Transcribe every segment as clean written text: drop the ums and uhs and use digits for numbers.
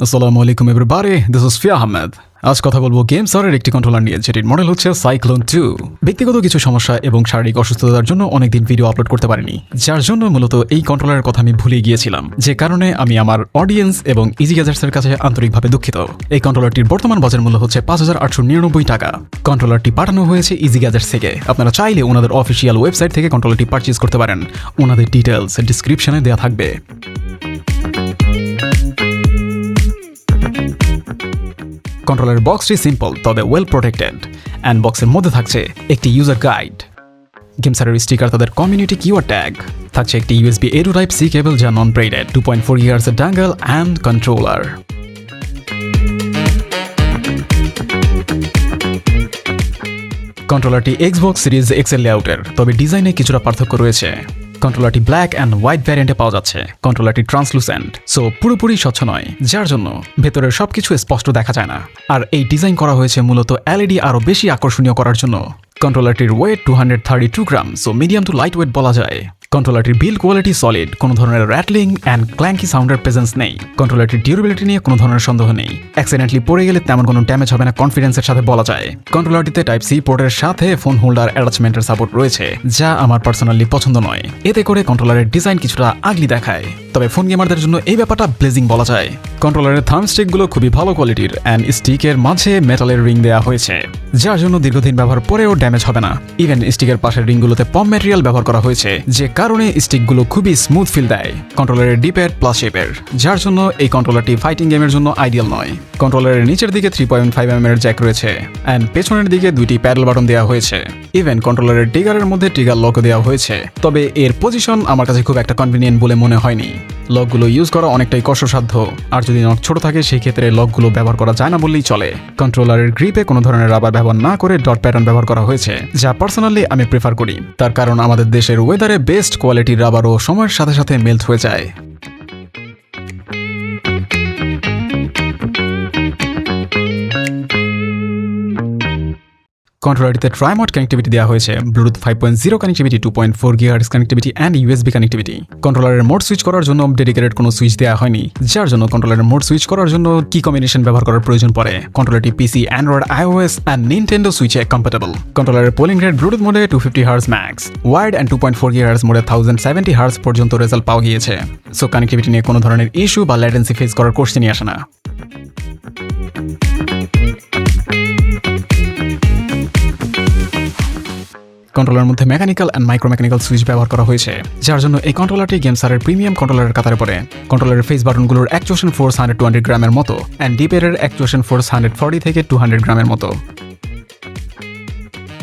আসসালামু আলাইকুম everybody, this is ফিয়া আহমেদ। আজ কথা বলবো গেমসারের একটি কন্ট্রোলার নিয়ে, যেটির মডেল হচ্ছে সাইক্লোন 2। ব্যক্তিগত কিছু সমস্যা এবং শারীরিক অসুস্থতার জন্য অনেকদিন ভিডিও আপলোড করতে পারিনি, যার জন্য মূলত এই কন্ট্রোলারের কথা আমি ভুলে গিয়েছিলাম, যে কারণে আমি আমার অডিয়েন্স এবং ইজি গ্যাজেটসের কাছে আন্তরিকভাবে দুঃখিত। এই কন্ট্রোলারটির বর্তমান বাজার মূল্য হচ্ছে 5899 টাকা। কন্ট্রোলারটি পাঠানো হয়েছে ইজি গ্যাজেটস থেকে। আপনারা চাইলে ওনাদের অফিসিয়াল ওয়েবসাইট থেকে কন্ট্রোলারটি পারচেজ করতে পারেন। ওনাদের ডিটেলস ডিসক্রিপশনে দেওয়া থাকবে। কন্ট্রোলারের বক্সটি সিম্পল তবে ওয়েল প্রোটেক্টেড, অ্যান্ড বক্সের মধ্যে থাকছে একটি ইউজার গাইড, গেমসারের স্টিকার, তাদের কমিউনিটি কিওয়ার্ড ট্যাগ, থাকছে একটি USB A to Type C cable যা non braided, 2.4 GHz dongle and controller. কন্ট্রোলারটি Xbox Series X এর লেআউটের, তবে ডিজাইনে কিছুটা পার্থক্য রয়েছে। কন্ট্রোলারটি ব্ল্যাক অ্যান্ড হোয়াইট ভ্যারিয়েন্টে পাওয়া যাচ্ছে। কন্ট্রোলারটি ট্রান্সলুসেন্ট, সো পুরোপুরি স্বচ্ছ নয়, যার জন্য ভেতরের সবকিছু স্পষ্ট দেখা যায় না। আর এই ডিজাইন করা হয়েছে মূলত LED আরও বেশি আকর্ষণীয় করার জন্য। কন্ট্রোলারটির ওয়েট 232 গ্রাম, so medium to light weight বলা যায়। কন্ট্রোলারটির বিল্ড কোয়ালিটি সলিড, কোনো ধরনের র্যাটলিং অ্যান্ড ক্ল্যাঙ্কি সাউন্ডের প্রেজেন্স নেই। কন্ট্রোলারটির ডিউরেবিলিটি নিয়ে কোনো ধরনের সন্দেহ নেই। অ্যাক্সিডেন্টলি পড়ে গেলে তেমন কোনো ড্যামেজ হবে না কনফিডেন্সের সাথে বলা যায়। কন্ট্রোলারটিতে টাইপ সি পোর্টের সাথে ফোন হোল্ডার অ্যাটাচমেন্টের সাপোর্ট রয়েছে, যা আমার পার্সোনালি পছন্দ নয়। এতে করে কন্ট্রোলারের ডিজাইন কিছুটা আগলি দেখায়, তবে ফোন গেমারদের জন্য এই ব্যাপারটা ব্লেজিং বলা যায়। কন্ট্রোলারের থার্মস্টিকগুলো খুবই ভালো কোয়ালিটির, অ্যান্ড স্টিকের মাঝে মেটালের রিং দেওয়া হয়েছে, যার জন্য দীর্ঘদিন ব্যবহার পরেও ড্যামেজ হবে না। ইভেন স্টিকের পাশের রিংগুলোতে পম ম্যাটেরিয়াল ব্যবহার করা হয়েছে, যে কারণে স্টিকগুলো খুবই স্মুথ ফিল দেয়। কন্ট্রোলারের ডিপ্যাড প্লাস শেপের, যার জন্য এই কন্ট্রোলারটি ফাইটিং গেমের জন্য আইডিয়াল নয়। কন্ট্রোলারের নিচের দিকে 3.5mm এর জ্যাক রয়েছে, অ্যান্ড পেছনের দিকে দুইটি প্যাডেল বাটন দেওয়া হয়েছে। ইভেন কন্ট্রোলারের ট্রিগারের মধ্যে ট্রিগার লকও দেওয়া হয়েছে, তবে এর পজিশন আমার কাছে খুব একটা কনভিনিয়েন্ট বলে মনে হয়নি। লকগুলো ইউজ করা অনেকটাই কষ্টসাধ্য, আর যদি নখ ছোট থাকে সেই ক্ষেত্রে লকগুলো ব্যবহার করা যায় না বললেই চলে। কন্ট্রোলারের গ্রিপে কোনো ধরনের রাবার ব্যবহার না করে ডট প্যাটার্ন ব্যবহার করা হয়েছে, যা পার্সোনালি আমি প্রেফার করি। তার কারণ আমাদের দেশের ওয়েদারে বেস্ট কোয়ালিটির রাবারও সময়ের সাথে সাথে মেল্ট হয়ে যায়। কন্ট্রোলারটিতে ট্রাইমোড কানেক্টিভিটি দেওয়া হয়েছে, Bluetooth 5.0 connectivity, 2.4 GHz connectivity and USB connectivity. কন্ট্রোলারের মোড সুইচ করার জন্য ডেডিকেটেড কোনো সুইচ দেওয়া হয়নি, যার জন্য কন্ট্রোলারের মোড সুইচ করার জন্য কি কম্বিনেশন ব্যবহার করার প্রয়োজন পড়ে। কন্ট্রোলারটি PC, Android, iOS and Nintendo সুইচে কম্প্যাটেবল। কন্ট্রোলারের পোলিং রেট ব্লুটুথ মোডে 250 Hz max, wired and 2.4 GHz মোডে 1070 Hz পর্যন্ত রেজাল্ট পাওয়া গিয়েছে। সো কানেক্টিভিটি নিয়ে কোনো ধরনের ইস্যু বা ল্যাটেন্সি ফেস করার কোশ্চেনই আসে না। কন্ট্রোলারের মধ্যে মেকানিক্যাল অ্যান্ড মাইক্রোমেকানিক্যাল সুইচ ব্যবহার করা হয়েছে, যার জন্য এই কন্ট্রোলারটি গেমসারের প্রিমিয়াম কন্ট্রোলারের কাতারে পড়ে। কন্ট্রোলারের ফেস বাটনগুলোর অ্যাকচুয়েশন ফোর্স 120 গ্রামের মতো, অ্যান্ড ডিপ্যাডের অ্যাকচুয়েশন ফোর্স 140 থেকে 200 গ্রামের মতো।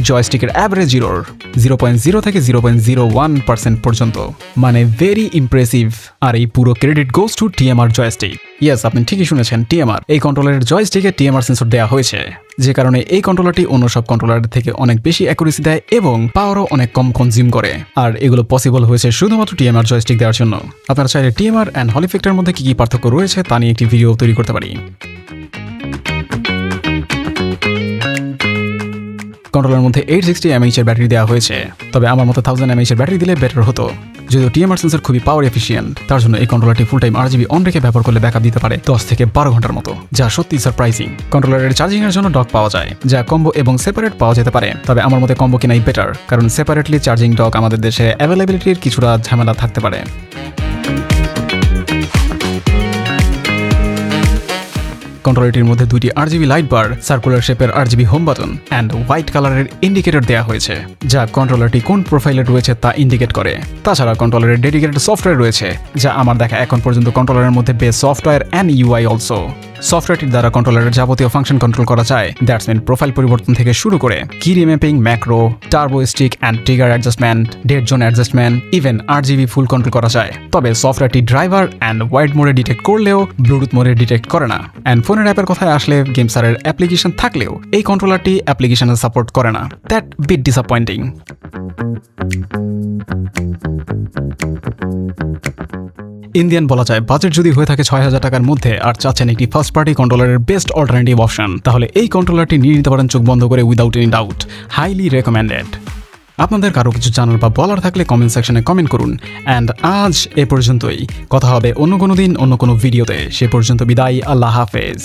জয়স্টিকের অ্যাভারেজ ইরর 0.0 থেকে 0.01% পর্যন্ত, মানে ভেরি ইমপ্রেসিভ। আর এই পুরো credit goes to TMR joystick. Yes, আপনি ঠিকই শুনেছেন, TMR। এই কন্ট্রোলারের জয়স্টিকে TMR সেন্সর দেওয়া হয়েছে, যে কারণে এই কন্ট্রোলারটি অন্য সব কন্ট্রোলারের থেকে অনেক বেশি অ্যাকুরেসি দেয় এবং পাওয়ারও অনেক কম কনজিউম করে। আর এগুলো পসিবল হয়েছে শুধুমাত্র TMR জয়স্টিক দেওয়ার জন্য। আপনারা চাইলে TMR অ্যান্ড হল ইফেক্টের মধ্যে কি পার্থক্য রয়েছে তা নিয়ে একটি ভিডিও তৈরি করতে পারি। কন্ট্রোলারের মধ্যে 860 mAh এর ব্যাটারি দেওয়া হয়েছে, তবে আমার মতো 1000 mAh এর ব্যাটারি দিলে বেটার হতো। যদিও TMR সেন্সর খুবই পাওয়ার এফিশিয়েন্ট, তার জন্য এই কন্ট্রোলারটি ফুল টাইম RGB অন রেখে ব্যবহার করলে ব্যাকআপ দিতে পারে 10 থেকে 12 ঘন্টার মতো, যা সত্যি সারপ্রাইজিং। কন্ট্রোলারের চার্জিং এর জন্য ডক পাওয়া যায়, যা কম্বো এবং সেপারেট পাওয়া যেতে পারে, তবে আমার মতে কম্বো কেনাই বেটার, কারণ সেপারেটলি চার্জিং ডক আমাদের দেশে অ্যাভেলেবিলিটির কিছুটা ঝামেলা থাকতে পারে। কন্ট্রোলারটির মধ্যে দুইটি RGB লাইট বার, সার্কুলার শেপের RGB home button and white কালারের ইন্ডিকেটর দেওয়া হয়েছে, যা কন্ট্রোলারটি কোন প্রোফাইলে রয়েছে তা ইন্ডিকেট করে। তাছাড়া কন্ট্রোলারের ডেডিকেটেড সফটওয়্যার রয়েছে, যা আমার দেখা এখন পর্যন্ত কন্ট্রোলারের মধ্যে best software and UI also. সফটওয়্যারটির দ্বারা কন্ট্রোলারের যাবতীয় ফাংশন কন্ট্রোল করা যায়, দ্যাটস মিন প্রোফাইল পরিবর্তন থেকে শুরু করে কি remapping, macro, turbo stick and trigger adjustment, dead zone adjustment, even RGB full control করা যায়। তবে সফটওয়্যারটি ড্রাইভার অ্যান্ড ওয়াইড মোডে ডিটেক্ট করলেও ব্লুটুথ মোডে ডিটেক্ট করে না। অ্যান্ড ফোনের অ্যাপের কথায় আসলে গেমসারের অ্যাপ্লিকেশন থাকলেও এই কন্ট্রোলারটি অ্যাপ্লিকেশনের সাপোর্ট করে না। That bit disappointing. ইন্ডিয়ান বলা যায়, বাজেট যদি হয়ে থাকে 6000 টাকার মধ্যে আর চাচ্ছেন একটি ফার্স্ট পার্টি কন্ট্রোলারের বেস্ট অল্টারনেটিভ অপশন, তাহলে এই কন্ট্রোলারটি নিয়ে নিতে পারেন চোখ বন্ধ করে without any doubt. Highly recommended. আপনাদের কারো কিছু জানার বা বলার থাকলে কমেন্ট সেকশনে কমেন্ট করুন। অ্যান্ড আজ এ পর্যন্তই, কথা হবে অন্য কোনো দিন অন্য কোনো ভিডিওতে। সে পর্যন্ত বিদায়, আল্লাহ হাফেজ।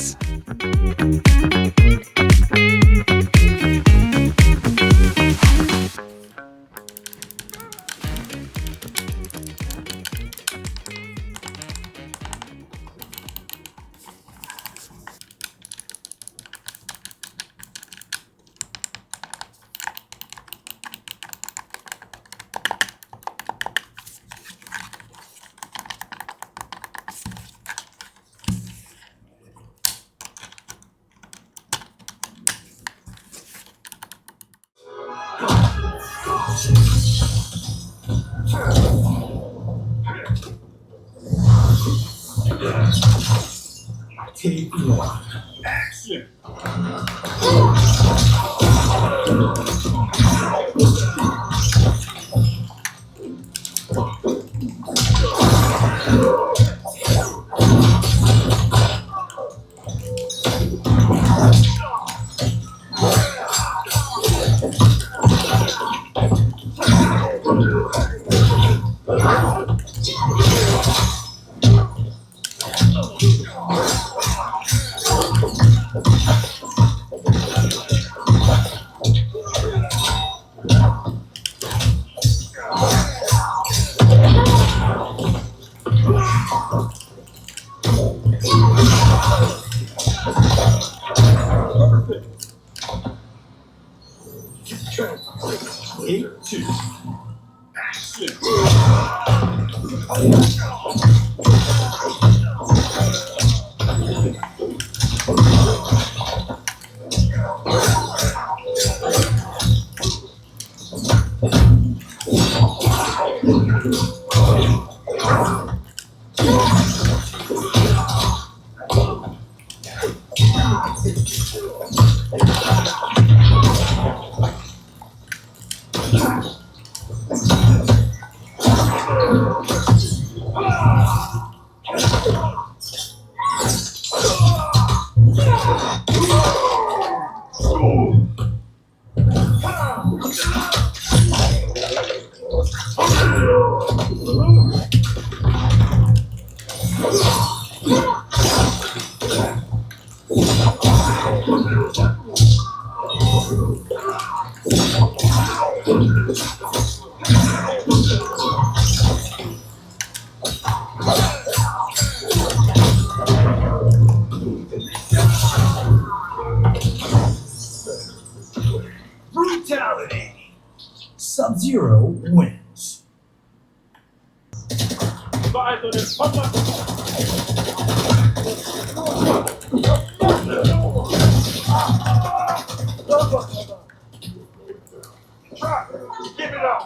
Take one. Action. Take two. Action. Brutality. Sub-Zero wins. Give it up.